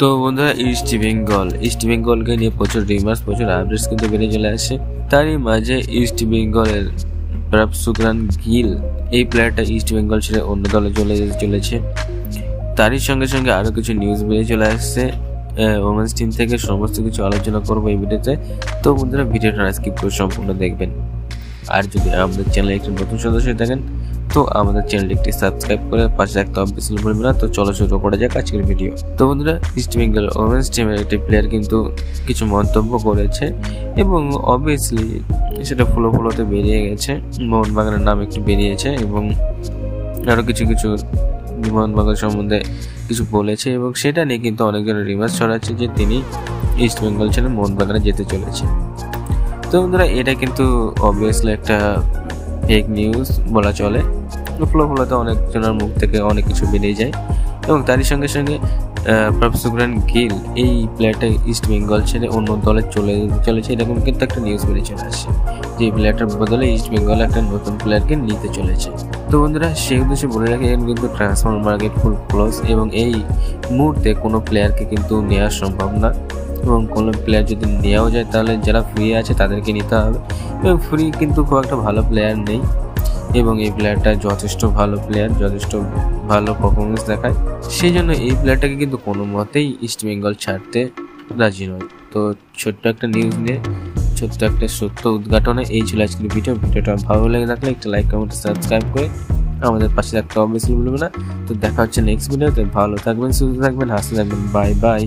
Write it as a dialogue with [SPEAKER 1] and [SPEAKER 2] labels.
[SPEAKER 1] তো বন্ধুরা ইস্ট বেঙ্গলকে নিয়ে প্রচুর রিমার্স প্রচুর আপডেটস কিন্তু বেরিয়ে চলে আসছে। তারই মাঝে ইস্ট বেঙ্গলের প্রভসুকরান গিল এই প্লেয়ারটা ইস্ট বেঙ্গল ছেড়ে অন্য দলে চলে যেতে চলেছে। তারই সঙ্গে সঙ্গে আরো কিছু নিউজ বেরিয়ে চলে আসছে ওমেন্স টিম থেকে। সমস্ত কিছু আলোচনা করবো এই ভিডিওতে। তো বন্ধুরা ভিডিওটা স্কিপ করে সম্পূর্ণ দেখবেন। আর যদি আমাদের চ্যানেলে একটি নতুন সদস্য থাকেন তো আমাদের চ্যানেলটি সাবস্ক্রাইব করে পাশে রাখতে অবশ্যই ভুলবেন না। তো চলো শুরু করা যাক আজকের ভিডিও। তো বন্ধুরা ইস্ট বেঙ্গল ওমেন্স টিমের একটি প্লেয়ার কিন্তু কিছু মন্তব্য করেছে এবং অবভিয়াসলি সেটা ফলোতে বেরিয়ে গেছে। মোহনবাগানের নাম একটু বেরিয়েছে এবং আরও কিছু মোহনবাগান সম্বন্ধে কিছু বলেছে এবং সেটা নিয়ে কিন্তু অনেকজনের রিমার্স ছড়াচ্ছে যে তিনি ইস্ট বেঙ্গল ছেড়ে মোহনবাগানে যেতে চলেছে। তো বন্ধুরা এটা কিন্তু অবভিয়াসলি একটা ফেক নিউজ বলা চলে। ফলোতে অনেকজনের মুখ থেকে অনেক কিছু বেরিয়ে যায় এবং তারই সঙ্গে সঙ্গে প্রভসুকরান গিল এই প্লেয়ারটা ইস্ট বেঙ্গল ছেড়ে অন্য দলে চলেছে এরকম কিন্তু একটা নিউজ বেরিয়ে চলে আসছে যে এই প্লেয়ারটার বদলে ইস্ট বেঙ্গল একটা নতুন প্লেয়ারকে নিতে চলেছে। তো বন্ধুরা সেই উদ্দেশ্যে বলে রাখি এখন কিন্তু ট্রান্সফার মার্কেট ফুল ক্লোজ এবং এই মুহূর্তে কোনো প্লেয়ারকে কিন্তু নেওয়া সম্ভব না এবং কোনো প্লেয়ার যদি নেওয়াও যায় তাহলে যারা ফ্রি আছে তাদেরকে নিতে হবে এবং ফ্রি কিন্তু খুব একটা ভালো প্লেয়ার নেই এবং এই প্লেয়ারটা যথেষ্ট ভালো প্লেয়ার, যথেষ্ট ভালো পারফরমেন্স দেখায়। সেই জন্য এই প্লেয়ারটাকে কিন্তু কোনো মতেই ইস্ট বেঙ্গল ছাড়তে রাজি নয়। তো ছোট্ট একটা নিউজ নিয়ে ছোট্ট একটা সত্য উদ্ঘাটনে এই ছিল আজকের ভিডিওটা ভালো লেগে থাকলে একটা লাইক কমেন্ট সাবস্ক্রাইব করে আমাদের পাশে রাখতে অবশ্যই ভুলবেন না। তো দেখা হচ্ছে নেক্সট ভিডিওতে। ভালো থাকবেন, সুস্থ থাকবেন, হাসতে থাকবেন। Bye bye.